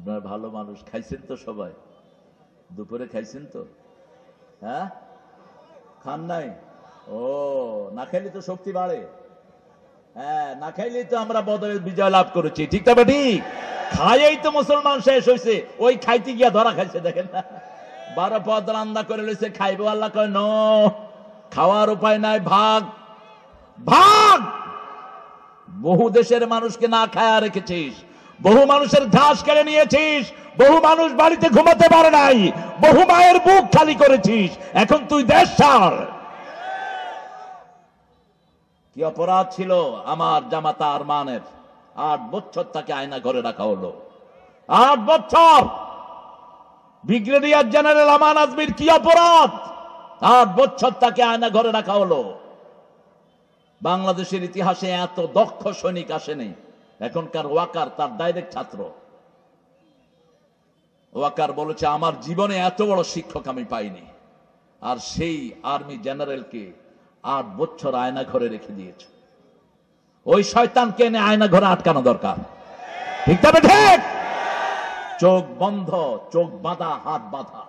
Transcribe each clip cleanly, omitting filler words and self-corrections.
আপনার ভালো মানুষ, খাইছেন তো সবাই? দুপুরে খাইছেন তো? হ্যাঁ, খান নাই? ও, না খাইলে তো শক্তি বাড়ে। হ্যাঁ, না খাইলে তো আমরা বদরের বিজয় লাভ করেছি, ঠিক তবে ঠিক। খাইয়েই তো মুসলমান শেষ হয়েছে, ওই খাইতে গিয়া ধরা খাইছে, দেখেন না। 12 পদ রান্না করে লইছে, খাইবো, আল্লাহ কয় নো, খাওয়ার উপায় নাই, ভাগ ভাগ। বহু দেশের মানুষকে না খায়া রেখেছিস, বহু মানুষের ঘাস কেড়ে নিয়েছিস, বহু মানুষ বাড়িতে ঘুমাতে পারে নাই, বহু মায়ের বুক খালি করেছিস, এখন তুই দেশ ছাড়। কি অপরাধ ছিল আমার জামাতা আরমানের? 8 বছর তাকে আয়না ঘরে রাখা হলো। 8 বছর। ব্রিগেডিয়ার জেনারেল আমান আজমির কি অপরাধ? 8 বছর তাকে আয়না ঘরে রাখা হলো। বাংলাদেশের ইতিহাসে এত দক্ষ সৈনিক আসেনি। এখনকার ওয়াকার তার ডাইরেক্ট ছাত্র। ওয়াকার বলেছে, আমার জীবনে এত বড় শিক্ষক আমি পাইনি। আর সেই আর্মি জেনারেলকে 8 বছর আয়না ঘরে রেখে দিয়েছে। ওই শয়তানকে এনে আয়না ঘরে আটকানো দরকার, ঠিক তবে ঠিক। চোখ বন্ধ, চোখ বাঁধা, হাত বাঁধা।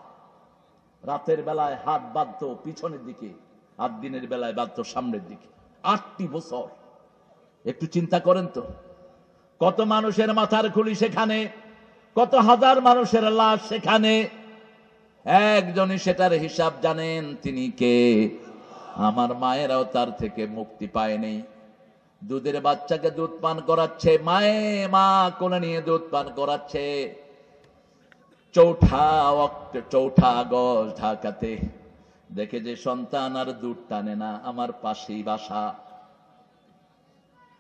রাতের বেলায় হাত বাঁধত পিছনের দিকে, আর দিনের বেলায় বাঁধত সামনের দিকে। 8টি বছর। একটু চিন্তা করেন তো, কত মানুষের মাথার খুলি সেখানে, কত হাজার মানুষের লাশ সেখানে। একজনই সেটার হিসাব জানেন, তিনি কে? আমার মায়েরাও তার থেকে মুক্তি পায়নি। দুধের বাচ্চাকে দুধ পান করাচ্ছে, মা কোলে নিয়ে দুধ পান করাচ্ছে। 4 আগস্ট ঢাকাতে দেখে যে সন্তান আর দুধ টানে না, আমার পাশেই বাসা।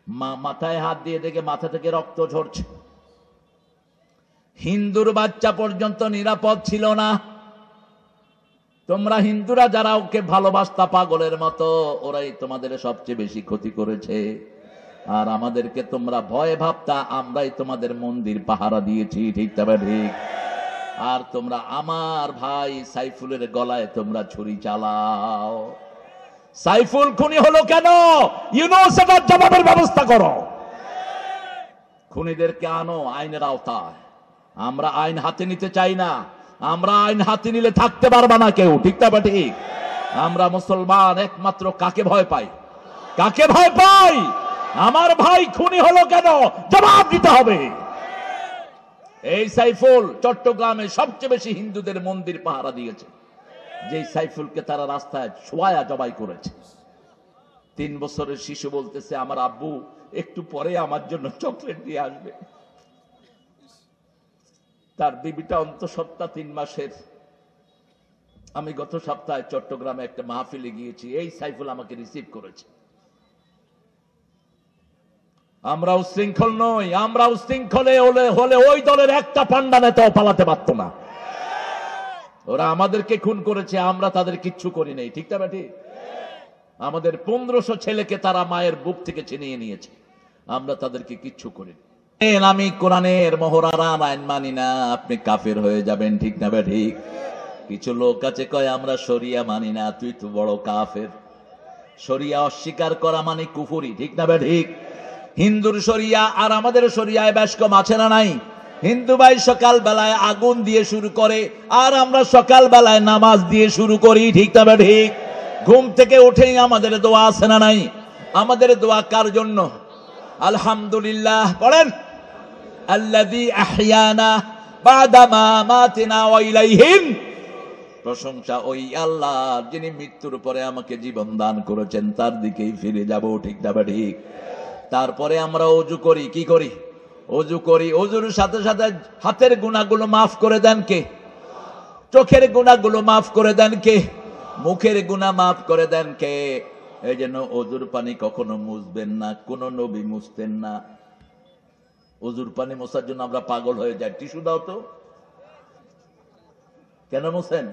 মা মাথায় হাত দিয়ে দেখে মাথা থেকে রক্ত ঝরছে। হিন্দুর বাচ্চা পর্যন্ত নিরাপদ ছিল না। তোমরা হিন্দুরা যারা ওকে ভালোবাসতা পাগলের মতো, ওরাই তোমাদের সবচেয়ে বেশি ক্ষতি করেছে। আর আমাদেরকে তোমরা ভয় ভাবতা, আমরাই তোমাদের মন্দির পাহারা দিয়েছি, ঠিক তবে ঠিক। আর তোমরা আমার ভাই সাইফুলের গলায় তোমরা ছুরি চালাও। সাইফুল খুনি হলো কেন? ইউনিভার্সিটির জবাবের ব্যবস্থা করো। খুনিদেরকে আনো আইনের আওতায়। আমরা আইন হাতে নিতে চাই না। আমরা আইন হাতে নিলে থাকতে পারবা না কেউ, ঠিক তবে ঠিক। আমরা মুসলমান একমাত্র কাকে ভয় পাই? কাকে ভয় পাই? আমার ভাই খুনি হলো কেন, জবাব দিতে হবে। এই সাইফুল চট্টগ্রামে সবচেয়ে বেশি হিন্দুদের মন্দির পাহারা দিয়েছে। যে সাইফুলকে তারা রাস্তায় শোয়া জবাই করেছে। 3 বছরের শিশু বলতেছে, আমার আব্বু একটু পরে আমার জন্য চকলেট দিয়ে আসবে। তার বিবিটা অন্তঃসত্ত্বা 3 মাসের। আমি গত সপ্তাহে চট্টগ্রামে একটা মাহফিলে গিয়েছি, এই সাইফুল আমাকে রিসিভ করেছে। আমরা উশৃঙ্খল নই। আমরা উশৃঙ্খলে হলে ওই দলের একটা পান্ডা নেতাও পালাতে পারত না। ওরা আমাদেরকে খুন করেছে, আমরা তাদের কিচ্ছু করি নাই, ঠিক না ঠিক? আমাদের 1500 ছেলেকে তারা মায়ের বুক থেকে ছিনিয়ে নিয়েছে, আমরা তাদেরকে কিচ্ছু করি না। আমি কোরআনের মহরারান আইন মানি না, আপনি কাফের হয়ে যাবেন, ঠিক না ঠিক? কিছু লোক আছে কয় আমরা শরিয়া মানি না, তুই তো বড় কাফের। শরিয়া অস্বীকার করা মানে কুফরি, ঠিক না ঠিক? হিন্দুর শরিয়া আর আমাদের শরিয়ায় বেশ কম আছে না নাই? হিন্দু ভাই সকাল বেলায় আগুন দিয়ে শুরু করে, আর আমরা সকাল বেলায় নামাজ দিয়ে শুরু করি, ঠিক না ঠিক? ঘুম থেকে উঠেই আমাদের দোয়া আছে না নাই? আমাদের দোয়া কার জন্য? আলহামদুলিল্লাহ পড়েন, আল্লাযী আহইয়ানা বাদা মা মাতিনা ওয়া ইলাইহিন। প্রশংসা ওই আল্লাহ যিনি মৃত্যুর পরে আমাকে জীবন দান করেছেন, তার দিকেই ফিরে যাব, ঠিক না ঠিক? তারপরে আমরা ওযু করি, কি করি? ওযু করি। ওযুর সাথে সাথে হাতের গুনাহগুলো মাফ করে দেন কে? চোখের গুনাহগুলো মাফ করে দেন কে? মুখের গুনাহ মাফ করে দেন কে? এই জন্য ওযুর পানি কখনো মুছবেন না, কোন নবী মুছতেন না। ওযুর পানি মোছার জন্য আমরা পাগল হয়ে যাই। টিস্যু দাও তো। কেন মুছেন?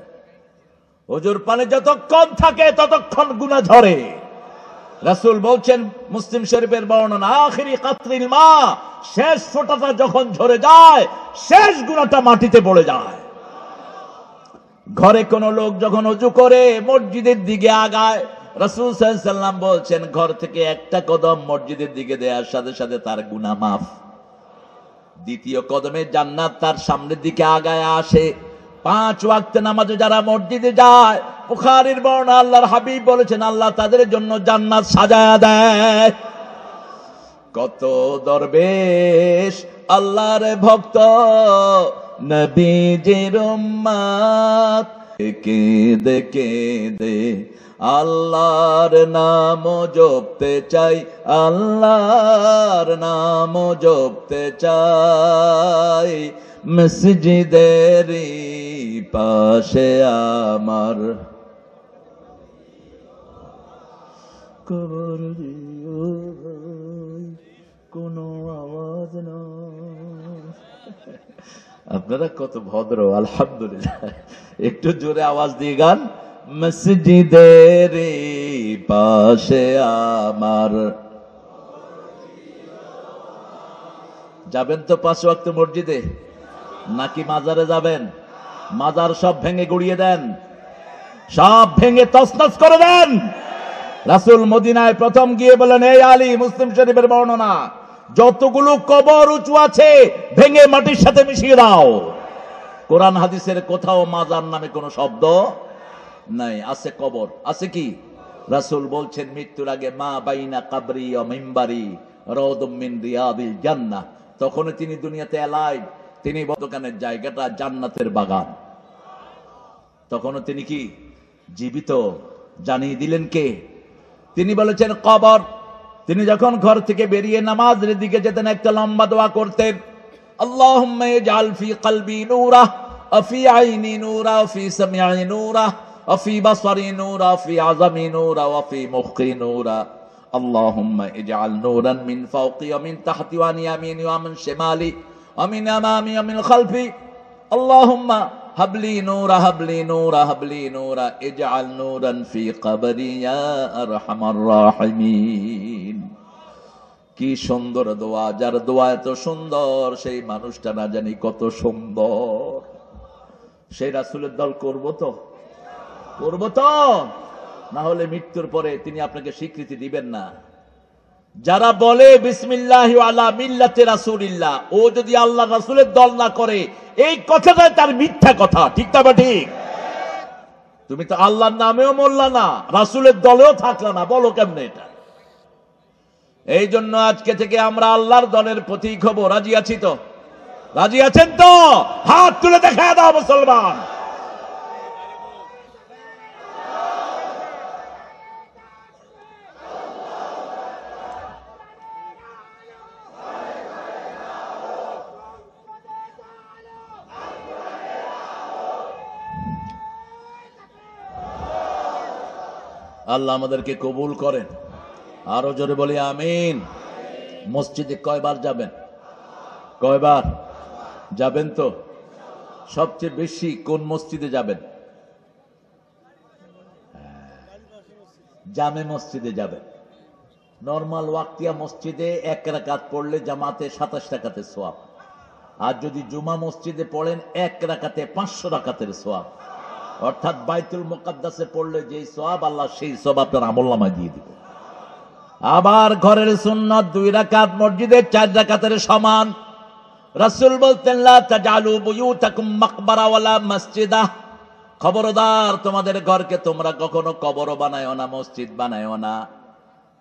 ওযুর পানি যতক্ষণ থাকে ততক্ষণ গুনাহ ঝরে। রাসূল বলছেন, মুসলিম শরীফের বর্ণনা, আখিরি কাতরিল মা, শেষ ফোঁটাটা যখন ঝরে যায়, শেষ গুনাহটা মাটিতে পড়ে যায়। ঘরে কোন লোক যখন ওযু করে মসজিদের দিকে আগায়, রাসূল সাল্লাল্লাহু আলাইহি ওয়াসাল্লাম বলছেন, ঘর থেকে একটা কদম মসজিদের দিকে দেওয়ার সাথে সাথে তার গুনাহ মাফ। দ্বিতীয় কদমে জান্নাত তার সামনের দিকে আগায় আসে। 5 ওয়াক্ত নামাজে যারা মসজিদে যায়, বুখারীর বর্ণনা, আল্লাহর হাবিব বলেছেন আল্লাহ তাদের জন্য জান্নাত সাজায়া দেয়। কত দরবেশ আল্লাহর ভক্ত নবীজির উম্মত, কেঁদে কেঁদে আল্লাহর নাম জপতে চাই, আল্লাহর নাম জপতে চাই। মসজিদের পাশে আমার কবর দিও, কোনো আওয়াজ না। আপনারা কত ভদ্র, আলহামদুলিল্লাহ। একটু জোরে আওয়াজ দিয়ে গান। মসজিদের পাশে আমার, যাবেন তো 5 ওয়াক্ত মসজিদে নাকি মাজারে যাবেন? মাজার সব ভেঙে গুড়িয়ে দেন, সব ভেঙে তছনছ করে দেন। রাসূল মদিনায় প্রথম গিয়ে বলেন, এই আলী, মুসলিম শরীফের বর্ণনা, যতগুলো কবর উঁচু আছে ভেঙে মাটির সাথে মিশিয়ে দাও। কোরআন হাদিসের কোথাও মাজার নামে কোনো শব্দ নাই, আছে কবর। আছে কি? রাসূল বলছেন মৃত্যুর আগে, মা বাইনা কাবরি ওয়া মিম্বারি রাউদুম মিন রিয়াদিল জান্নাহ। তখন তিনি দুনিয়াতে এলাইভ, তিনি দোকানের জায়গাটা জান্নাতের বাগান। তখনও তিনি কি জীবিত? জানিয়ে দিলেন কে? তিনি বলেছেন কবর। তিনি যখন ঘর থেকে বেরিয়ে নামাজের দিকে যেতেন, একটা লম্বা দোয়া করতেন, আল্লাহুম্মা ইজআল ফি কলবি নূরা ওয়া ফি আইনি নূরা ওয়া ফি সামঈ নূরা ওয়া ফি বাসারি নূরা ওয়া ফি আযামি নূরা ওয়া ফি মুখি নূরা। আল্লাহুম্মা ইজআল নূরান মিন ফাওকি ওয়া মিন তাহতি ওয়া আন ইয়ামিনি ওয়া মিন শিমালি ওয়া মিন আমামি ওয়া মিন খালফি। আল্লাহুম্মা হাবলি নূরা, হাবলি নূরা, হাবলি নূরা, ইজআল নূরান ফি কবরি ইয়া আরহামার রাহিমিন। কি সুন্দর দোয়া! যার দোয়া এত সুন্দর, সেই মানুষটা না জানি কত সুন্দর। সেই রাসূলের দল করব তো? করব তো? না হলে মৃত্যুর পরে তিনি আপনাকে স্বীকৃতি দিবেন না। যারা বলে বিসমিল্লাহি আলা মিল্লাতি রাসূলিল্লাহ, ও যদি আল্লাহ রাসূলের দল না করে, এই কথাটা তার মিথ্যা কথা। ঠিক না বা ঠিক? তুমি তো আল্লাহর নামেও মরলা না, রাসূলের দলেও থাকলা না, বলো কেমনে এটা? এই জন্য আজকে থেকে আমরা আল্লাহর দলের প্রতীক হব। রাজি আছি তো? রাজি আছেন তো? হাত তুলে দেখা দাও মুসলমান। আল্লাহ আমাদেরকে কবুল করেন। আরো জোরে বলি আমিন। মসজিদে কয়বার যাবেন? কয়বার যাবেন? তো সবচেয়ে বেশি কোন মসজিদে যাবেন? জামে মসজিদে যাবেন। নরমাল ওয়াক্তিয়া মসজিদে 1 রাকাত পড়লে জামাতে 27 রাকাতের সওয়াব। আর যদি জুমা মসজিদে পড়েন 1 রাকাতে 500 রাকাতের সওয়াব। অর্থাৎ বাইতুল মুকাদ্দাসে পড়লে যেই সওয়াব, আল্লাহ সেই সওয়াব আপনার আমলনামায় দিয়ে দিবেন। আবার ঘরের সুন্নাত 2 রাকাত, মসজিদের 4 রাকাতের সমান। রাসূল বলতেন, লা তাজালু বুয়ুতাকুম মাকবারা ওয়ালা মসজিদা। খবরদার, তোমাদের ঘরকে তোমরা কখনো কবর বানায়ও না, মসজিদ বানায়ও না।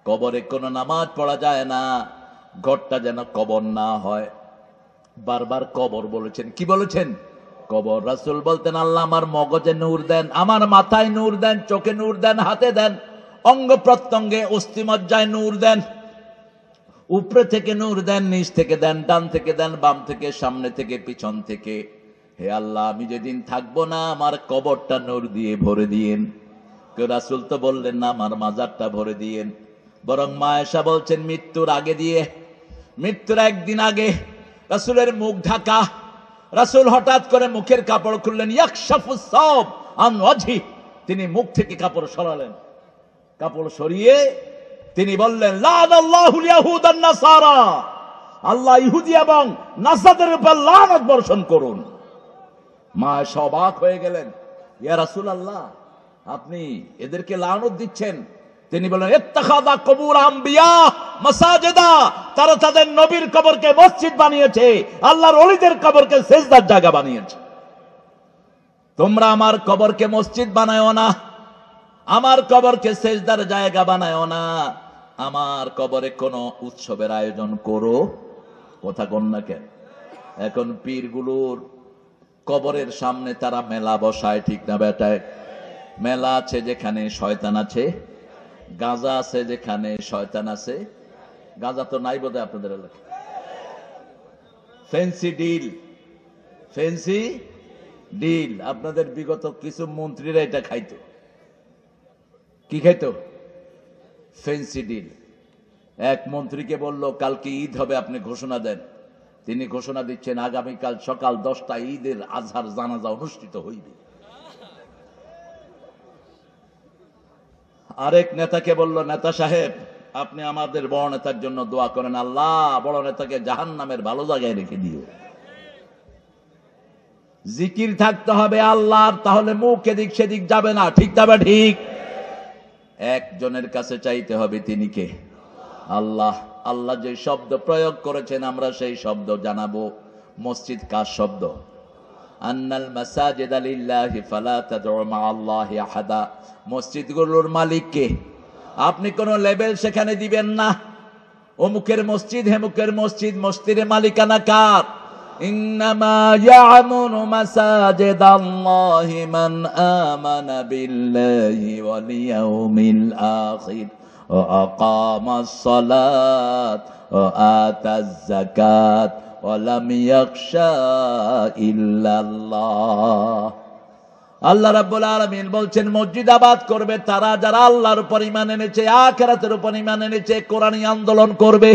কবরে কোনো নামাজ পড়া যায় না, ঘরটা যেন কবর না হয়। বারবার কবর বলেছেন। কি বলেছেন? কবর। রাসূল বলতেন, আল্লাহ আমার মগজে নূর দেন, আমার মাথায় নূর দেন, চোখে নূর দেন, হাতে দেন, অঙ্গ প্রত্যঙ্গে অস্থিমজ্জায় নূর দেন। উপরে থেকে নূর দেন, নিচ থেকে দেন, ডান থেকে দেন, বাম থেকে, সামনে থেকে, পিছন থেকে। হে আল্লাহ, আমি যেদিন থাকবো না, আমার কবরটা নূর দিয়ে ভরে দিয়েন। কেউ রাসূল তো বললেন না আমার মাজারটা ভরে দিয়েন, বরং মা আয়েশা বলছেন মৃত্যুর আগে দিয়ে, মৃত্যুর একদিন আগে রাসূলের মুখ ঢাকা। রাসূল হঠাৎ করে মুখের কাপড় খুললেন, ইয়াকশাফুস সাওব আন ওয়াজহি। তিনি মুখ থেকে কাপড় সরালেন। কাপড় সরিয়ে তিনি বললেন, লানাল্লাহুল ইয়াহুদ ওয়ান নাসারা। আল্লাহ ইহুদি এবং নাসারাদের উপর লানত বর্ষণ করুন। মা আয়েশা অবাক হয়ে গেলেন, ইয়া রাসূলুল্লাহ, আপনি এদেরকে লানত দিচ্ছেন? তিনি বলেন, ইত্তাখাযা কুবুর আম্বিয়া মাসাজিদা, তারা তাদের নবীর কবরকে মসজিদ বানিয়েছে, আল্লাহর ওলিদের কবরকে সিজদার জায়গা বানিয়েছে। তোমরা আমার কবরকে মসজিদ বানায়ো না, আমার কবরকে সিজদার জায়গা বানায়ো না, আমার কবরে কোনো উৎসবের আয়োজন করো। কথা কন না কেন? এখন পীরগুলোর কবরের সামনে তারা মেলা বসায়, ঠিক না বেটায়? মেলা আছে যেখানে শয়তান আছে, গাঁজা আছে যেখানে শয়তান আছে। গাঁজা তো নাই বোধহয় আপনাদের এলাকায়। Phensedyl, Phensedyl. আপনাদের বিগত কিছু মন্ত্রীরা এটা খাইতো। কি খাইতো? Phensedyl. এক মন্ত্রীকে বলল কালকে ঈদ হবে, আপনি ঘোষণা দেন। তিনি ঘোষণা দিচ্ছেন আগামীকাল সকাল 10টায় ঈদের আজহার জানাজা অনুষ্ঠিত হইবে। আরেক নেতাকে বলল, নেতা সাহেব আপনি আমাদের বড় নেতার জন্য দোয়া করেন, আল্লাহ বড় নেতাকে জাহান্নামের ভালো জায়গায় রেখে দিও। জিকির থাকতে হবে আল্লাহর, তাহলে মুখ এদিক সেদিক যাবে না, ঠিক তবে ঠিক। একজনের কাছে চাইতে হবে, তিনি কে? আল্লাহ। আল্লাহ যে শব্দ প্রয়োগ করেছেন আমরা সেই শব্দ জানাবো। মসজিদ কার শব্দ? আন্নাল মাসাজিদা লিল্লাহি ফালা তাদউ মাআল্লাহি আহাদা। মসজিদগুলোর মালিক কে? আপনি কোন লেবেল সেখানে দিবেন না, অমুকের মসজিদ হেমুকের মসজিদ। মসজিদের মালিকানা কার? ইন্নামা ইয়ামুরু মাসাজিদাল্লাহি মান আমানা বিল্লাহি ওয়াল ইয়াউমিল আখির ওয়া আকামাস সালাত ওয়া আতাজ যাকাত ওয়া লাম ইয়াখশা ইল্লাল্লাহ। আল্লাহ রাব্বুল আলামিন বলছেন মসজিদ আবাদ করবে তারা যারা আল্লাহর উপর ঈমান এনেছে, আখিরাতের উপর ঈমান এনেছে, কোরআনী আন্দোলন করবে,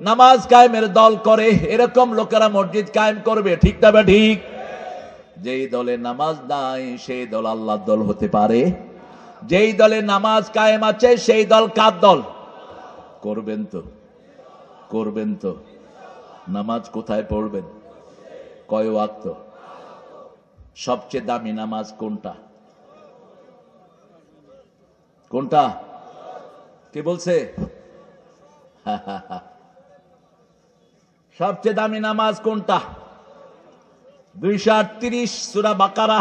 নামাজ কায়েমের দল করে, এরকম লোকেরা মসজিদ কায়েম করবে, ঠিক না ঠিক? যেই দলে নামাজ নাই সেই দল আল্লাহর দল হতে পারে? যেই দলে নামাজ কায়েম আছে সেই দল কার দল? করবেন তো? করবেন তো? নামাজ কোথায় পড়বেন? কয় ওয়াক্ত? সবচেয়ে দামি নামাজ কোনটা? কোনটা? কে বলছে? সবচেয়ে দামি নামাজ কোনটা? 238 সূরা বাকারা।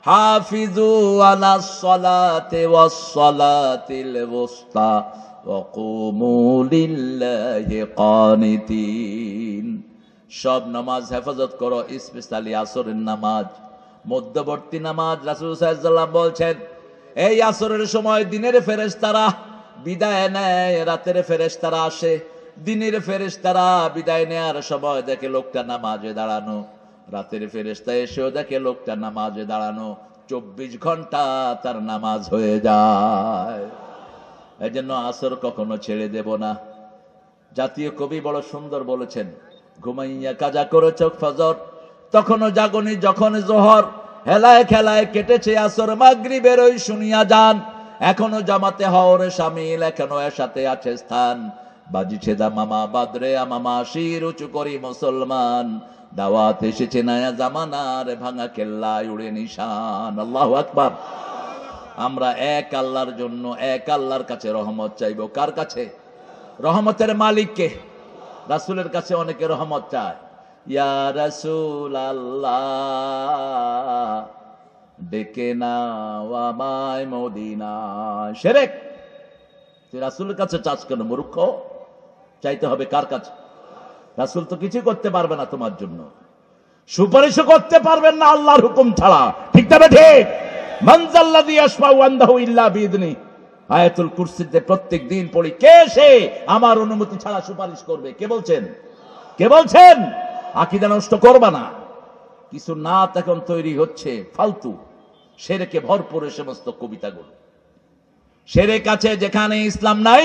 হাফিজু আলাস সালাতি ওয়াস সালাতিল ওয়াসতা ওয়া কুমু লিল্লাহি কানিতিন। সব নামাজ হেফাজত করো, স্পেশালি আসরের নামাজ, মধ্যবর্তী নামাজ। রাসূল সাল্লাল্লাহু আলাইহি ওয়াসাল্লাম বলছেন এই আসরের সময় দিনের ফেরেশতারা বিদায় নেয়, রাতের ফেরেশতারা আসে। দিনের ফেরেশতারা বিদায় নেয়ার সময় দেখে লোকটা নামাজে দাঁড়ানো, রাতের ফেরেশতা এসেও দেখে লোকটা নামাজে দাঁড়ানো। 24 ঘন্টা তার নামাজ হয়ে যায়। এই জন্য আসর কখনো ছেড়ে দেব না। জাতীয় কবি বড় সুন্দর বলেছেন, ঘুমাইয়া কাজা করেছ ফজর, তখনও জাগনি যখন জোহর, হেলায় খেলায় কেটেছে আসর, মাগরিবের ওই শুনিয়া যান, এখনো জামাতে হওরে শামিল, এখনো এর সাথে আছে স্থান। বাজিছে দা মামা বাদরে আমামা, শির উঁচু করি মুসলমান, দাওয়াত এসেছে নয়া জামানার, ভাঙা কেল্লায় উড়ে নিশান। আল্লাহু আকবার। আমরা এক আল্লাহর জন্য এক আল্লাহর কাছে রহমত চাইবো। কার কাছে? রহমতের মালিককে। রাসূলের কাছে অনেকে রহমত চায়, ইয়া রাসূল আল্লাহ ডেকে নাও আমায় মদিনা। শিরক। তুই রাসূলের কাছে চাস কেন মূর্খ? চাইতে হবে কার কাছে? রাসূল তো কিছু করতে পারবে না তোমার জন্য, সুপারিশও করতে পারবেন না আল্লাহর হুকুম ছাড়া, ঠিক না ঠিক? মান যাল্লাযী ইয়াশফাউ ইনদাহু ইল্লা বিইذনিহি। আয়াতুল কুরসিতে প্রত্যেক দিন পড়ি, কে সে আমার অনুমতি ছাড়া সুপারিশ করবে? কে বলছেন? কে বলছেন? আকীদা নষ্ট করবা না। কিছু নাত এখন তৈরি হচ্ছে ফালতু, শিরকে ভরপুর এই সমস্ত কবিতাগুলো। শিরক আছে যেখানে ইসলাম নাই,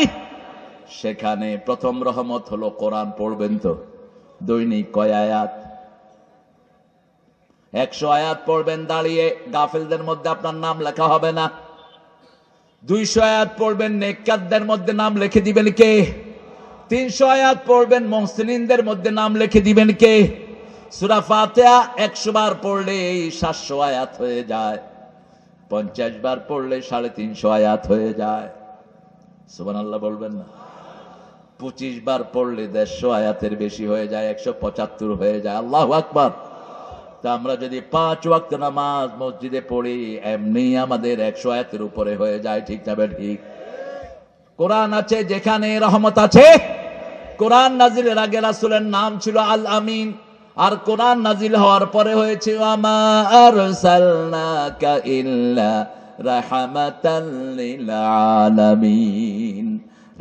সেখানে প্রথম রহমত হলো কোরআন। পড়বেন তো দৈনিক কয় আয়াত? 100 আয়াত পড়বেন দাঁড়িয়ে, গাফেলদের মধ্যে আপনার নাম লেখা হবে না। 200 আয়াত পড়বেন, নেককারদের মধ্যে নাম লিখে দিবেন কে? 300 আয়াত পড়বেন, মুহসিনিনদের মধ্যে নাম লিখে দিবেন কে? সূরা ফাতিহা 100 বার পড়লে 700 আয়াত হয়ে যায়, 50 বার পড়লে 350 আয়াত হয়ে যায়। সুবহানাল্লাহ বলবেন না? 25 বার পড়লে 150 আয়াতের বেশি হয়ে যায়, 175 হয়ে যায়। আল্লাহু আকবার। তা আমরা যদি 5 ওয়াক্ত নামাজ মসজিদে পড়ি, এমনি আমাদের 100 আয়াতের উপরে হয়ে যায়। ঠিক না ঠিক? কোরআন আছে যেখানে রহমত আছে। কোরআন নাজিলের আগে রাসূলের নাম ছিল আল আমিন, আর কোরআন নাজিল হওয়ার পরে হয়েছে ওয়ামা আরসালনাকা ইল্লা রাহমাতাল লিল আলামিন।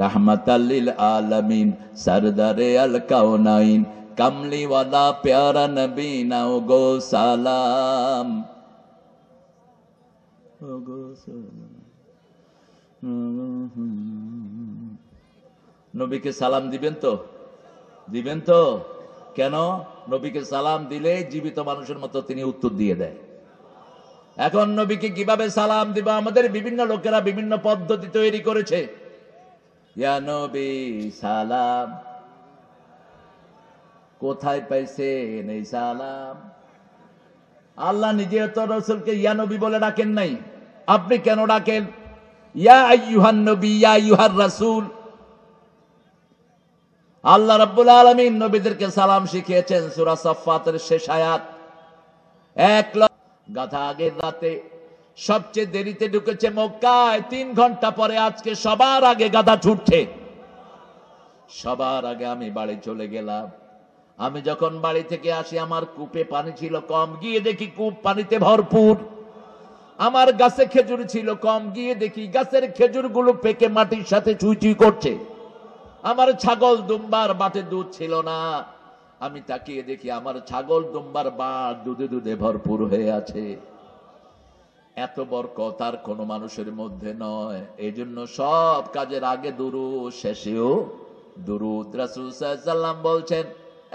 রাহমাতাল লিল আলামিন, সরদারে আল কাউনাইন, কামলি ওয়ালা প্যারা নবী নাও গো সালাম। নবীকে সালাম দিবেন তো? দিবেন তো? কেন? নবীকে সালাম দিলে জীবিত মানুষের মতো তিনি উত্তর দিয়ে দেয়। এখন নবীকে কিভাবে সালাম দিব? আমাদের বিভিন্ন লোকেরা বিভিন্ন পদ্ধতি তৈরি করেছে। ইয়া নবী সালাম, কোথায় পাইছেন এই সালাম? আল্লাহ নিজে তো রাসূলকে ইয়া নবী বলে ডাকেন নাই, আপনি কেন ডাকেন ইয়া আইয়ুহান নবী, ইয়া আইয়ুহার রাসূল? আল্লাহ রাব্বুল আলামিন নবীদেরকে সালাম শিখিয়েছেন সূরা সাফফাতের শেষ আয়াত। গাধা আগের রাতে সবচেয়ে দেরিতে ঢুকেছে মক্কায়, 3 ঘন্টা পরে আজকে সবার আগে গাধা ছুটছে। সবার আগে আমি বাড়ি চলে গেলাম। আমি যখন বাড়ি থেকে আসি আমার কূপে পানি ছিল কম, গিয়ে দেখি কূপ পানিতে ভরপুর। আমার গাছে খেজুর ছিল কম, গিয়ে দেখি গাছের খেজুরগুলো পেকে মাটির সাথে চুই চুই করছে। আমার ছাগল দুম্বার বাটে দুধ ছিল না, আমি তাকিয়ে দেখি আমার ছাগল দুম্বার বাট দুধে দুধে ভরপুর হয়ে আছে। এত বরকত আর কোন মানুষের মধ্যে নয়। এই জন্য সব কাজের আগে দুরূদ, শেষেও দুরূদ। রাসূল সাল্লাল্লাহু আলাইহি ওয়াসাল্লাম বলছেন,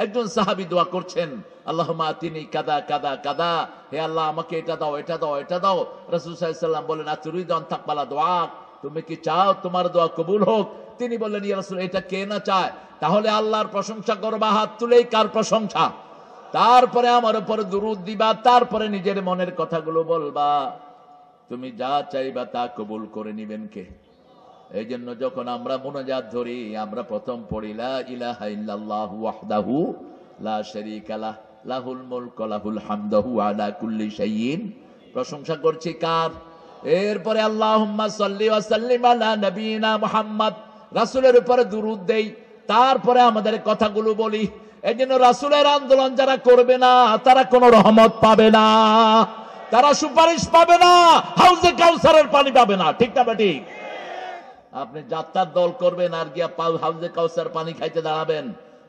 একজন সাহাবী দোয়া করছেন, আল্লাহুম্মা আতিনি কাদা কাদা কাদা, হে আল্লাহ আমাকে এটা দাও এটা দাও এটা দাও। রাসূল সাল্লাল্লাহু আলাইহি ওয়াসাল্লাম বলেন, আতুরিদু আন তাকবালা দুআ, তুমি কি চাও তোমার দোয়া কবুল হোক? তিনি বললেন, ইয়া রাসূল এটা কে না চায়? তাহলে আল্লাহর প্রশংসা করবা, হাত তুলেই কার প্রশংসা? তারপরে আমার উপর দুরূদ দিবা, তারপরে নিজের মনের কথাগুলো বলবা। তুমি যা চাইবা তা কবুল করে নিবেন কে? এই জন্য যখন আমরা মুনাজাত ধরি, আমরা প্রথম পড়ি লা ইলাহা ইল্লাল্লাহু ওয়াহদাহু লা শারীকা লাহ, লাহুল মুলকু লাহুল হামদু আলা কুল্লি শাইইন। প্রশংসা করছি কার? এরপরে আল্লাহুম্মা সাল্লি ওয়া সাল্লিম আলা নবিয়িনা মুহাম্মদ, রাসূলের উপরে দুরূদ দেই, তারপরে আমাদের কথাগুলো বলি। এই জন্য রাসূলের আন্দোলন যারা করবে না তারা কোনো রহমত পাবে না, তারা সুপারিশ পাবে না, হাউজে কাউসারের পানি পাবে না। ঠিক না ঠিক? আপনি যাত্রার দল করবেন আর গিয়া হাউজে কাউসার পানি খাইতে দাঁড়াবেন,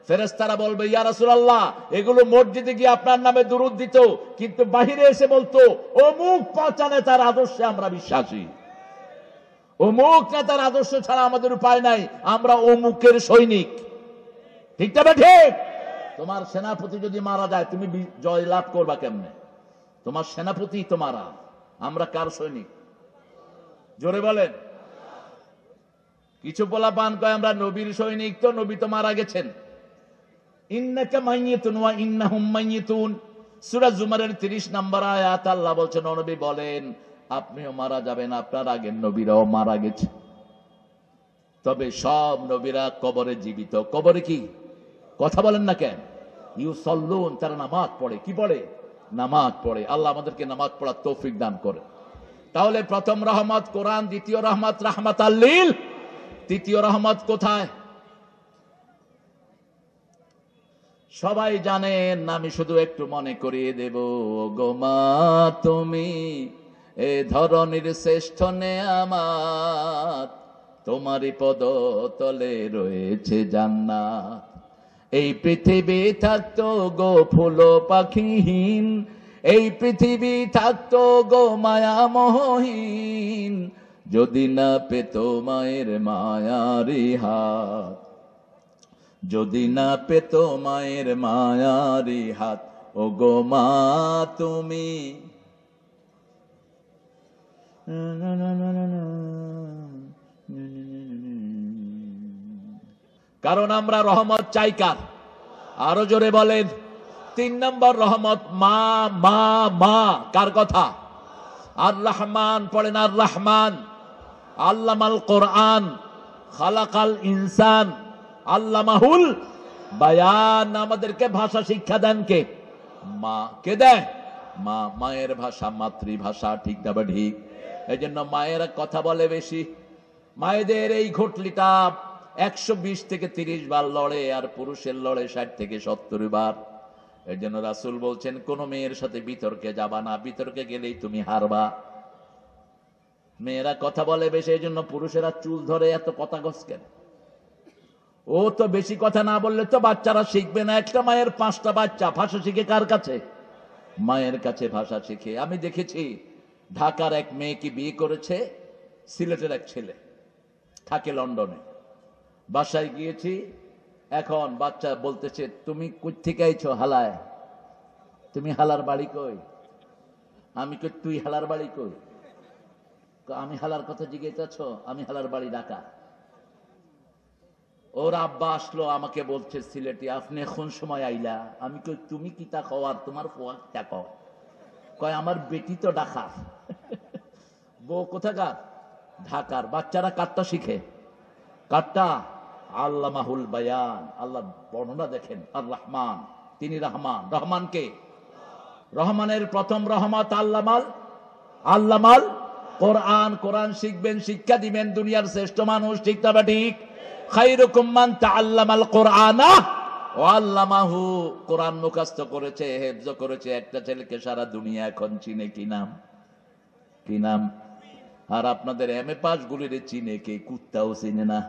ফেরেশতারা বলবে ইয়া রাসূলুল্লাহ এগুলো মসজিদে গিয়ে আপনার নামে দুরূদ দিত, কিন্তু বাহিরে এসে বলতো অমুক পচা নেতার আদর্শে আমরা বিশ্বাসী, অমুক নেতার আদর্শ ছাড়া আমাদের উপায় নাই, আমরা অমুকের সৈনিক। ঠিক না ঠিক? তোমার সেনাপতি যদি মারা যায় তুমি জয় লাভ করবা কেমনে? তোমার সেনাপতি তো মারা, আমরা কার সৈনিক? জোরে বলেন। কিছু পোলাপান কয় আমরা নবীর সৈনিক, তো নবী তো মারা গেছেন। ইন্নাকা মাইয়িতুন ওয়া ইন্নাহুম মাইয়িতুন, সূরা জুমারের 30 নম্বর আয়াত। আল্লাহ বলছেন, নবী বলেন আপনিও মারা যাবেন, আপনার আগের নবীরাও মারা গেছে। তবে সব নবীরা কবরে জীবিত। কবরে কি কথা বলেন না কেন? ইউসাল্লুন, তারা নামাজ পড়ে। কি পড়ে? নামাজ পড়ে। আল্লাহ আমাদেরকে নামাজ পড়ার তৌফিক দান করে। তাহলে প্রথম রহমত কোরআন, দ্বিতীয় রহমত রাহমাতাল লিল, তৃতীয় রহমত কোথায়? সবাই জানেন, আমি শুধু একটু মনে করিয়ে দেব। গো মা তুমি এ ধরনের শ্রেষ্ঠ নেয়ামত, তোমারই পদতলে রয়েছে জান্নাত। এই পৃথিবী থাকতো গো ফুল পাখিহীন, এই পৃথিবী থাকতো গো মায়া মোহহীন, যদি না পেত মায়ের মায়ারি হাত, যদি না পেত মায়ের মায়ারি হাত। ও গো মা তুমি কারণ আমরা রহমত চাই কার? আরো জোরে বলেন। 3 নম্বর রহমত মা মা মা। কার কথা? আর রহমান পড়েন, আর রহমান আল্লামাল কোরআন, খালাকাল ইনসান, আল্লামাহুল বায়ান। আমাদেরকে ভাষা শিক্ষা দেন কে? মা। কে দেয়? মা। মায়ের ভাষা মাতৃভাষা, ঠিক না বা ঠিক? এই জন্য মায়েরা কথা বলে বেশি। মায়েদের এই ঘটলিটা 120 থেকে 30 বার লড়ে, আর পুরুষের লড়ে 60 থেকে 70 বার। এই জন্য রাসূল বলছেন কোন মেয়ের সাথে বিতর্কে যাবা না, বিতর্কে গেলেই তুমি হারবা। মেয়েরা কথা বলে বেশি, এই জন্য পুরুষেরা চুল ধরে এত কথা কেন? ও তো বেশি কথা না বললে তো বাচ্চারা শিখবে না। একটা মায়ের 5টা বাচ্চা, ভাষা শিখে কার কাছে? মায়ের কাছে ভাষা শিখে। আমি দেখেছি ঢাকার এক মেয়েকে বিয়ে করেছে সিলেটের এক ছেলে, থাকে লন্ডনে। বাসায় গিয়েছি, এখন বাচ্চা বলতেছে তুমি কই থেকে আইছো? হালায়। তুমি হালার বাড়ি কই? আমি কই তুই হালার বাড়ি কই? আমি হালার কথা জিজ্ঞেস, আমি হালার বাড়ি ঢাকা। ওর আব্বা আসলো, আমাকে বলছে সিলেটি, আপনি কোন সময় আইলা? আমি কই তুমি কিতা কও আর তোমার পোয়া কিতা কও? কয় আমার বেটি তো ঢাকা। বউ কোথাকার? ঢাকার। বাচ্চারা কাটটা শিখে, কাটটা আল্লামাহুল বায়ান। আল্লাহ বর্ণনা দেখেন, আর রহমান, তিনি রহমান। রহমান কে? রহমানের প্রথম রহমত আল্লামাল কোরআন। কোরআন শিখবেন, শিক্ষা দিবেন, দুনিয়ার শ্রেষ্ঠ মানুষ, ঠিক না বা ঠিক? খায়রুকুম মান তাআল্লামাল কোরআনা ওয়া আল্লামাহু। কোরআন মুখস্থ করেছে, হেফজ করেছে একটা ছেলেকে সারা দুনিয়া এখন চিনে। কি নাম? কি নাম? আর আপনাদের এমএ পাস গুলিরে চিনে কে? কুত্তাও চিনে না।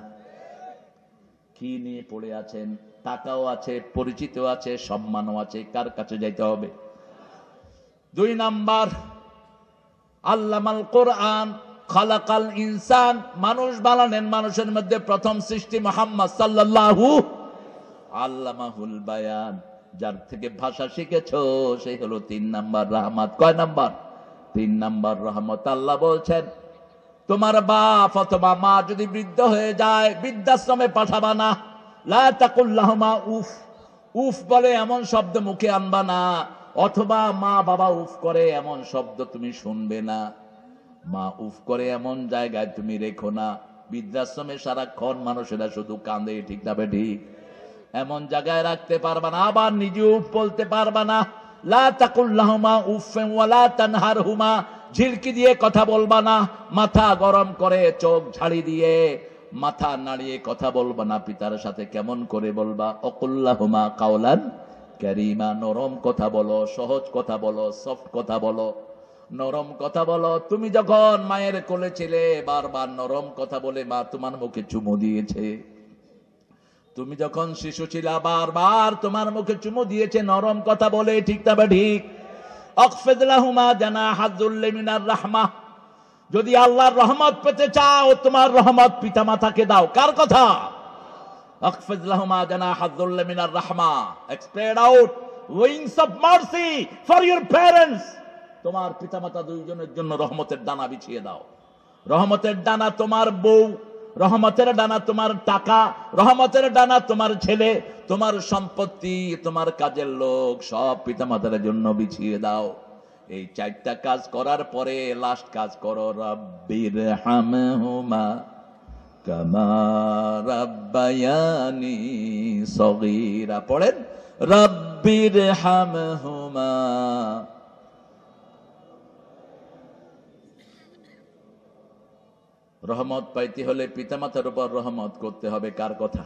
কি নিয়ে পড়ে আছেন? টাকাও আছে, পরিচিত আছে, সম্মানও আছে, কার কাছে যাইতে হবে? 2 নাম্বার, আল্লামাল কোরআন খালাকাল ইনসান। মানুষ বানালেন, মানুষের মধ্যে প্রথম সৃষ্টি মুহাম্মদ সাল্লাল্লাহু। আল্লামাহুল বায়ান, যার থেকে ভাষা শিখেছো সেই হলো 3 নাম্বার রহমত। কয় নাম্বার? 3 নাম্বার রহমত। আল্লাহ বলছেন তোমার বাপ অথবা মা যদি বৃদ্ধ হয়ে যায়, বৃদ্ধাশ্রমে পাঠাবা না। লা তাকুল লাহুমা উফ। উফ বলে এমন শব্দ মুখে আনবা না, অথবা মা বাবা উফ করে এমন শব্দ তুমি শুনবে না। মা উফ করে এমন জায়গায় তুমি রেখো না। বৃদ্ধাশ্রমে সারাক্ষণ মানুষেরা শুধু কাঁদে, ঠিক না ঠিক? এমন জায়গায় রাখতে পারবা না। আবার নিজে উফ বলতে পারবা না। লা তাকুল লাহুমা উফফান ওয়া লা তানহারহুমা। ঝিলকি দিয়ে কথা বলবা না, মাথা গরম করে চোখ ঝাড়ি দিয়ে মাথা নাড়িয়ে কথা বলবা না। পিতার সাথে কেমন করে বলবা? অকুল্লাহুমা কাওলান কারীমা। নরম কথা বলো, সহজ কথা বলো, সফট কথা বলো, নরম কথা বলো। তুমি যখন মায়ের কোলে ছিলে, বারবার নরম কথা বলে মা তোমার মুখে চুমু দিয়েছে। তুমি যখন শিশু ছিলা, বারবার তোমার মুখে চুমু দিয়েছে নরম কথা বলে, ঠিক না বা ঠিক? আখফিদ লাহুমা জানাহাযুল্লি মিনার রাহমাহ। যদি আল্লাহর রহমত পেতে চাও, তোমার রহমত পিতামাতাকে দাও। কার কথা? আখফিদ লাহুমা জানাহাযুল্লি মিনার রাহমাহ। Spread out wings of mercy for your parents. তোমার পিতামাতা দুইজনের জন্য রহমতের ডানা বিছিয়ে দাও। রহমতের ডানা তোমার বউ, রহমতের ডানা তোমার টাকা, রহমতের ডানা তোমার ছেলে, তোমার সম্পত্তি, তোমার কাজের লোক, সব পিতামাতার জন্য বিছিয়ে দাও। এই 4টা কাজ করার পরে লাস্ট কাজ করো, রাব্বির হামহুমা কামা রাব্বায়ানি সগীরা। পড়েন, রাব্বির হামহুমা। রহমত পাইতে হলে পিতামাতার উপর রহমত করতে হবে। কার কথা?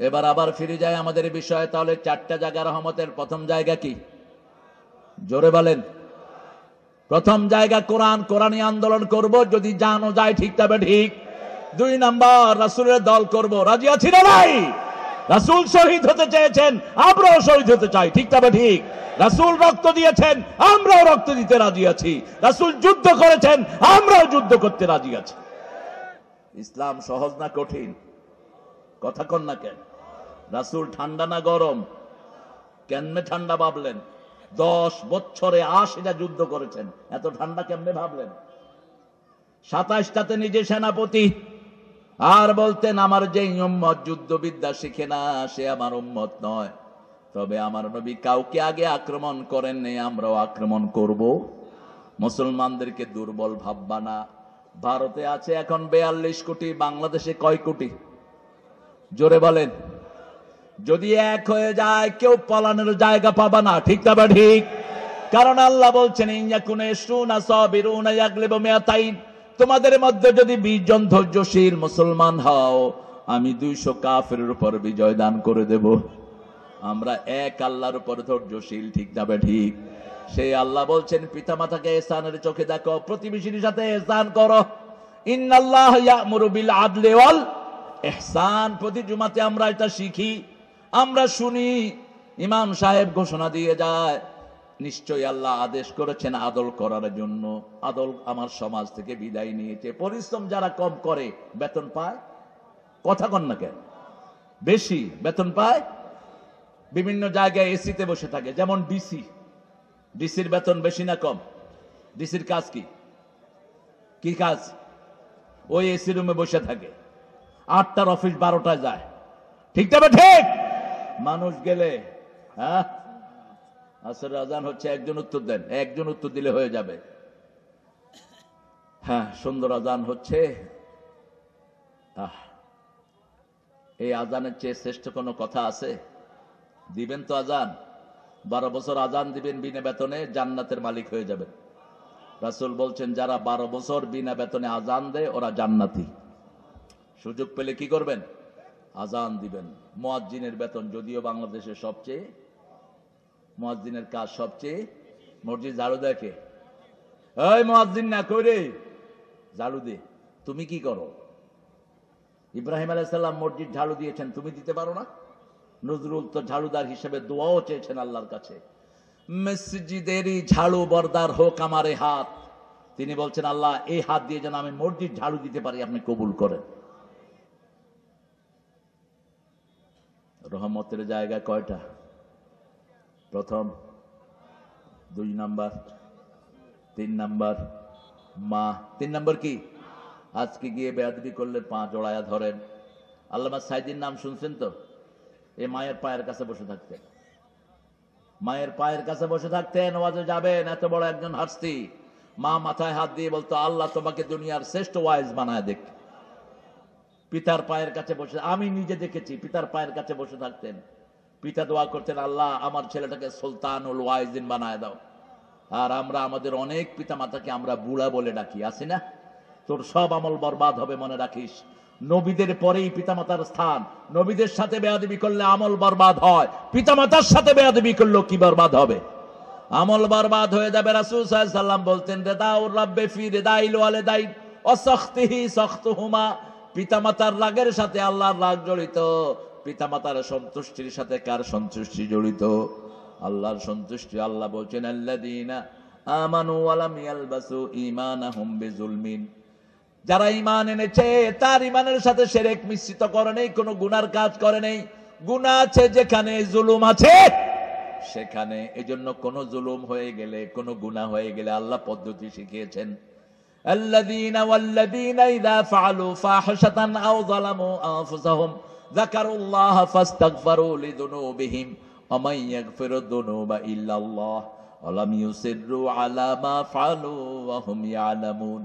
এবার আবার ফিরে যায় আমাদের বিষয়ে। তাহলে 4টা জায়গা রহমতের। প্রথম জায়গা কি? জোরে বলেন। প্রথম জায়গা কোরআন। কোরআনী আন্দোলন করব যদি জানো যায়, ঠিক তবে ঠিক। 2 নাম্বার, রাসূলের দল করব। রাজি আছি না নাই? রাসূল শহীদ হতে চেয়েছেন, আমরাও শহীদ হতে চাই, ঠিক তবে ঠিক। রাসূল রক্ত দিয়েছেন, আমরাও রক্ত দিতে রাজি আছি। রাসূল যুদ্ধ করেছেন, আমরাও যুদ্ধ করতে রাজি আছি। ইসলাম সহজ না কঠিন? কথা কন না কেন? রাসূল ঠান্ডা না গরম? কেমনে ঠান্ডা ভাবলেন? 10 বছরে 80টা যুদ্ধ করেছেন, এত ঠান্ডা কেমনে ভাবলেন? 27টাতে নিজে সেনাপতি। আর বলতেন আমার যে উম্মত যুদ্ধবিদ্যা শিখে না, সে আমার উম্মত নয়। তবে আমার নবী কাউকে আগে আক্রমণ করেন নেই, আমরাও আক্রমণ করব। মুসলমানদেরকে দুর্বল ভাববা না। ভারতে আছে এখন 42 কোটি, বাংলাদেশে কয় কোটি? জোরে বলেন। যদি এক হয়ে যায় কেউ পলানোর জায়গা পাবা না, ঠিক না ঠিক? কারণ আল্লাহ বলছেন তোমাদের মধ্যে যদি 20 জন ধৈর্যশীল মুসলমান হও, আমি 200 কাফেরের উপর বিজয় দান করে দেব। আমরা এক আল্লাহর উপর ধৈর্যশীল, ঠিক না ঠিক? সেই আল্লাহ বলছেন পিতামাতাকে ইহসানের চোখে দেখো, প্রতিবেশীর সাথে ইহসান করো। ইন্নাল্লাহ ইয়া'মুরু বিল আদলি ওয়াল ইহসান। প্রতি জুমাতে আমরা এটা শিখি, আমরা শুনি, ইমাম সাহেব ঘোষণা দিয়ে যায়, নিশ্চয়ই আল্লাহ আদেশ করেছেন আদল করার জন্য। আদল আমার সমাজ থেকে বিদায় নিয়েছে। পরিশ্রম যারা কম করে বেতন পায়, কথা কন না কেন? বেশি বেতন পায়। বিভিন্ন জায়গায় এসিতে বসে থাকে, যেমন ডিসির বেতন বেশি না কম? ডিসির কাজ কি? কি কাজ? ওই এসি রুমে বসে থাকে, 8টার অফিস 12টায় যায়, ঠিক না ঠিক? মানুষ গেলে হ্যাঁ আসর আজান হচ্ছে, একজন উত্তর দেন, একজন উত্তর দিলে হয়ে যাবে। হ্যাঁ, সুন্দর আজান হচ্ছে। এই আজানের চেয়ে শ্রেষ্ঠ কোনো কথা আছে? দিবেন তো আজান, 12 বছর আজান দিবেন বিনা বেতনে, জান্নাতের মালিক হয়ে যাবেন। রাসূল বলছেন যারা 12 বছর বিনা বেতনে আজান দেয় ওরা জান্নাতি। সুযোগ পেলে কি করবেন? আজান দিবেন। মুয়াজ্জিনের বেতন যদিও বাংলাদেশের সবচেয়ে, মুয়াজ্জিনের কাজ সবচেয়ে, মসজিদ ঝাড়ু দেখে, এই মুয়াজ্জিন না কইরে ঝাড়ু দে। তুমি কি করো? ইব্রাহিম আলাইহিস সালাম মসজিদ ঝাড়ু দিয়েছেন, তুমি দিতে পারো না? নজরুল তো ঝাড়ুদার হিসেবে দোয়াও চেয়েছেন আল্লাহর কাছে, মসজিদেরই ঝাড়ু বরদার হোক আমার এই হাত। তিনি বলছেন আল্লাহ এই হাত দিয়ে যেন আমি মসজিদ ঝাড়ু দিতে পারি, আপনি কবুল করেন। রহমতের জায়গা কয়টা? প্রথম, 2 নাম্বার, 3 নাম্বার মা। 3 নাম্বার কি? আজকে গিয়ে বেয়াদবি করলে 5 জড়ায়া ধরেন। আল্লামা সাইদির নাম শুনছেন তো? এই মায়ের পায়ের কাছে বসে থাকতেন, মায়ের পায়ের কাছে বসে থাকতেন, ওয়াজে যাবেন, এত বড় একজন হাস্তি। মা মাথায় হাত দিয়ে বলতো আল্লাহ তোমাকে দুনিয়ার শ্রেষ্ঠ ওয়াইজ বানায় দেখ। পিতার পায়ের কাছে বসে, আমি নিজে দেখেছি, পিতার পায়ের কাছে বসে থাকতেন। পিতা দোয়া করতেন আল্লাহ আমার ছেলেটাকে সুলতানুল ওয়াইজিন বানায় দাও। আর আমরা আমাদের অনেক পিতা মাতাকে আমরা বুড়া বলে ডাকি, আছি না? তোর সব আমল বরবাদ হবে, মনে রাখিস। নবীদের পরেই পিতামাতার স্থান। নবীদের সাথে বেয়াদবি করলে আমল বরবাদ হয়, পিতামাতার সাথে বেয়াদবি করলেও কি বরবাদ হবে? আমল বরবাদ হয়ে যাবে। রাসূল সাল্লাল্লাহু আলাইহি ওয়াসাল্লাম বলতেন রিদাউর রাব্বি ফি রিদাইল ওয়ালিদাইন ওয়া সাখতিহি সাখতুহুমা। পিতামাতার রাগের সাথে আল্লাহর রাগ জড়িত, পিতামাতার সন্তুষ্টির সাথে কার সন্তুষ্টি জড়িত? আল্লাহর সন্তুষ্টি। আল্লাহ বলছেন আল্লাযীনা আমানু ওয়া লাম ইয়ালবাসু ঈমানাহুম বিজুলমিন। যারা ঈমান এনেছে তার ঈমানের সাথে শিরক মিশ্রিত করে নেই, কোনো গুনার কাজ করে নেই। গুনাহ আছে যেখানে, জুলুম আছে সেখানে। এজন্য কোন জুলুম হয়ে গেলে, কোন গুনাহ হয়ে গেলে আল্লাহ পদ্ধতি শিখিয়েছেন। আল্লাযীনা ওয়াল্লাযীনা ইযা ফাআলু ফাহিশাতান আও যালামু আনফুসাহুম যাকারুল্লাহা ফাস্তাগফিরু লিযুনুবিহিম ওয়া মান ইয়াগফিরুদ যুনুবা ইল্লাল্লাহ ওয়া লাম ইউসিররু আলা মা ফাআলু ওয়া হুম ইয়ালামুন।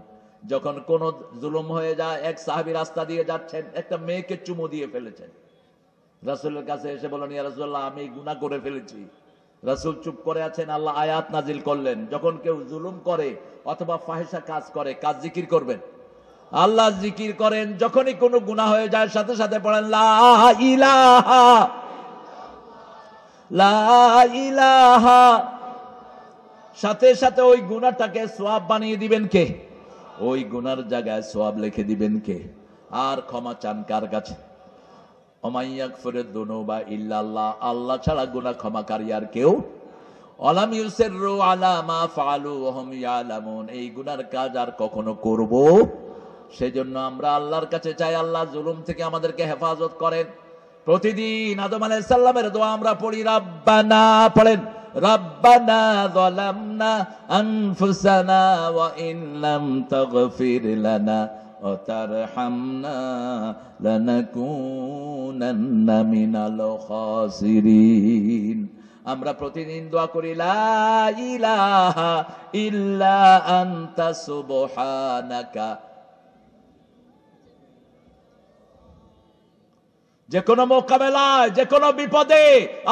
যখন কোন জুলুম হয়ে যায়, এক সাহাবী রাস্তা দিয়ে যাচ্ছেন, একটা মেয়েকে চুমু দিয়ে ফেলেছেন। রাসূলের কাছে এসে বলেন ইয়া রাসূলুল্লাহ আমি গুনাহ করে ফেলেছি। রাসূল চুপ করে আছেন। আল্লাহ আয়াত নাজিল করলেন, যখন কেউ জুলুম করে অথবা ফাহিশা কাজ করে, কাজ জিকির করবেন, আল্লাহ জিকির করেন। যখনই কোনো গুনাহ হয়ে যায় সাথে সাথে পড়েন লা ইলাহা লা ইলাহা। সাথে সাথে ওই গুনাহটাকে সওয়াব বানিয়ে দিবেন কে? ওই গুনার জায়গায় সওয়াব লিখে দিবেন কে? আর ক্ষমা চান কার কাছে? ওমাইয়াগফিরুদ যুনুবা ইল্লাল্লাহ। আল্লাহ ছাড়া গুনাহ ক্ষমাকারী আর কেউ। ওয়ালাম ইউসিররু আলা মা ফাআলু ওয়া হুম ইয়ালামুন। এই গুনার কাজ আর কখনো করব? সেজন্য আমরা আল্লাহর কাছে চাই আল্লাহ জুলুম থেকে আমাদেরকে হেফাজত করেন। প্রতিদিন আদম আলাইহিস সালামের দোয়া আমরা পড়ি, রাব্বানা, পড়েন রাব্বানা যালামনা আনফুসানা ওয়া ইন লাম তাগফির লানা ওয়া তারহামনা লানাকুনান্না মিনাল খাসিরিন। আমরা প্রতিদিন দোয়া করি লা ইলাহা ইল্লা আনতা সুবহানাকা। যে কোনো মোকাবেলায়, যে কোনো বিপদে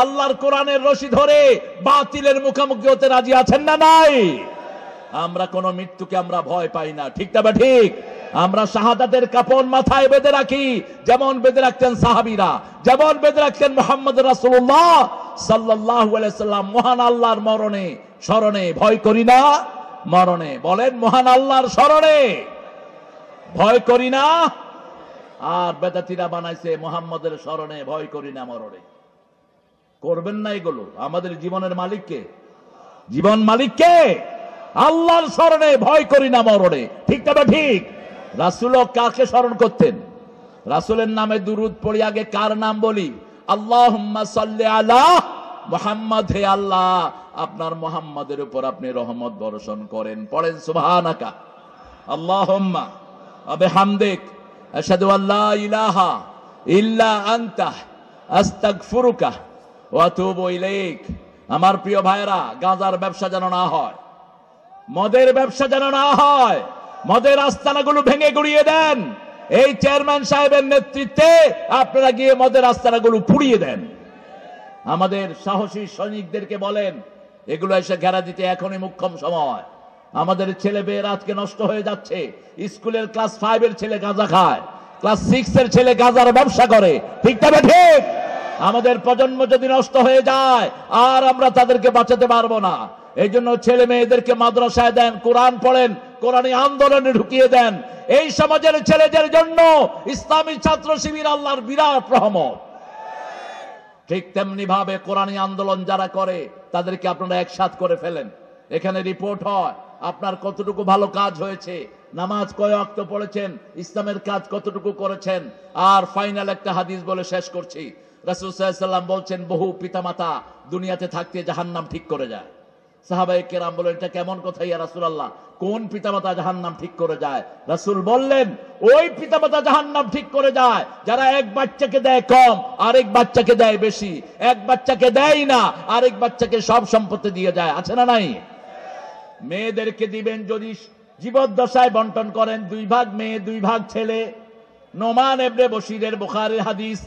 আল্লাহর কোরআনের রশি ধরে বাতিলের মুখোমুখি হতে রাজি আছেন না নাই? আমরা কোন মৃত্যুকে আমরা ভয় পাই না, ঠিক না? ঠিক। আমরা শাহাদাতের কাপড় মাথায় বেঁধে রাখি, যেমন বেঁধে রাখতেন সাহাবীরা, যেমন বেঁধে রাখতেন মুহাম্মদ রাসূলুল্লাহ সাল্লাল্লাহু আলাইহি সাল্লাম। মহান আল্লাহর মরণে স্মরণে ভয় করি না মরণে। বলেন, মহান আল্লাহর স্মরণে ভয় করি না। আর বেদাতীরা বানাইছে মুহাম্মদের স্মরণে ভয় করি না মরণে। করবেন না এগুলো। আমাদের জীবনের মালিককে, জীবন মালিককে, আল্লাহর স্মরণে ভয় করি না মরণে, ঠিক না? ঠিক। রাসূলও কাকে স্মরণ করতেন? রাসূলের নামে দুরূদ পড়ি, আগে কার নাম বলি? আল্লাহুম্মা সাল্লি আলা মুহাম্মদ। হে আল্লাহ, আপনার মুহাম্মাদের উপর আপনি রহমত বর্ষণ করেন। পড়েন সুবহানাকা আল্লাহুম্মা ওয়া বিহামদিক আশহাদু আল্লা ইলাহা ইল্লা আনতা আস্তাগফিরুকা ওয়া আতুবু ইলাইক। আমার প্রিয় ভাইরা, গাঁজার ব্যবসা যেন না হয়, মদের ব্যবসা যেন না হয়। মদের আস্তানাগুলো ভেঙে গুড়িয়ে দেন। এই চেয়ারম্যান সাহেবের নেতৃত্বে আপনারা গিয়ে মদের আস্তানাগুলো পুড়িয়ে দেন। আমাদের সাহসী সৈনিকদেরকে বলেন, এগুলো এসে ঘেরা দিতে এখনই মুখ্যম সময়। আমাদের ছেলে মেয়েরা আজকে নষ্ট হয়ে যাচ্ছে। স্কুলের ক্লাস 5 এর ছেলে গাঁজা খায়, ক্লাস 6 এর ছেলে গাঁজার ব্যবসা করে, ঠিক না? ঠিক। আমাদের প্রজন্ম যদি নষ্ট হয়ে যায়, আর আমরা তাদেরকে বাঁচাতে পারবো না। এই জন্য ছেলে মেয়েদেরকে মাদ্রাসায় দেন, কোরআন পড়েন, কোরআনী আন্দোলনে ঢুকিয়ে দেন। এই সমাজের ছেলেদের জন্য ইসলামী ছাত্র শিবির আল্লাহর বিরাট রহমত। ঠিক তেমনি ভাবে কোরআনী আন্দোলন যারা করে তাদেরকে আপনারা একসাথ করে ফেলেন। এখানে রিপোর্ট হয় আপনার কতটুকু ভালো কাজ হয়েছে, নামাজ কয় ওয়াক্ত পড়েছেন, ইসলামের কাজ কতটুকু করেছেন। আর ফাইনাল একটা হাদিস বলে শেষ করছি। রাসূল সাল্লাল্লাহু আলাইহি ওয়াসাল্লাম বলছেন, বহু পিতামাতা দুনিয়াতে থাকতে জাহান্নাম ঠিক করে যায়। সাহাবায়ে কেরাম বলেন, এটা কেমন কথা ইয়া রাসূলুল্লাহ? কোন পিতামাতা জাহান্নাম ঠিক করে যায়? রাসূল বললেন, ওই পিতামাতা জাহান্নাম ঠিক করে যায় যারা এক বাচ্চাকে দেয় কম, আরেক বাচ্চাকে দেয় বেশি, এক বাচ্চাকে দেয় না, আরেক বাচ্চাকে সব সম্পত্তি দিয়ে যায়। আছে না নাই? মেয়েদেরকে দিবেন যদি জীবদ্দশায় বন্টন করেন, 2 ভাগ মেয়ে 2 ভাগ ছেলে, নোমান ইবনে বশিরের বুখারীর হাদিস।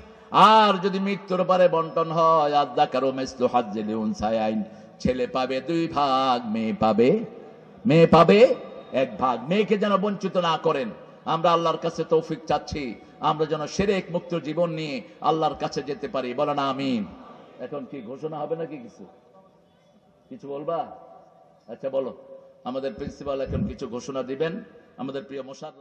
আর যদি মৃত্যুর পরে বন্টন হয়, আযযাকারু মিসলু হাজ্জিল উনসায়াইন, ছেলে পাবে 2 ভাগ, মেয়ে পাবে 1 ভাগ। মেয়েকে যেন বঞ্চিত না করেন। আমরা আল্লাহর কাছে তৌফিক চাচ্ছি, আমরা যেন শিরক মুক্ত জীবন নিয়ে আল্লাহর কাছে যেতে পারি। বলেন আমিন। এখন কি ঘোষণা হবে নাকি? কিছু বলবা? আচ্ছা বলো। আমাদের প্রিন্সিপাল এখন কিছু ঘোষণা দিবেন। আমাদের প্রিয় মোশাররফ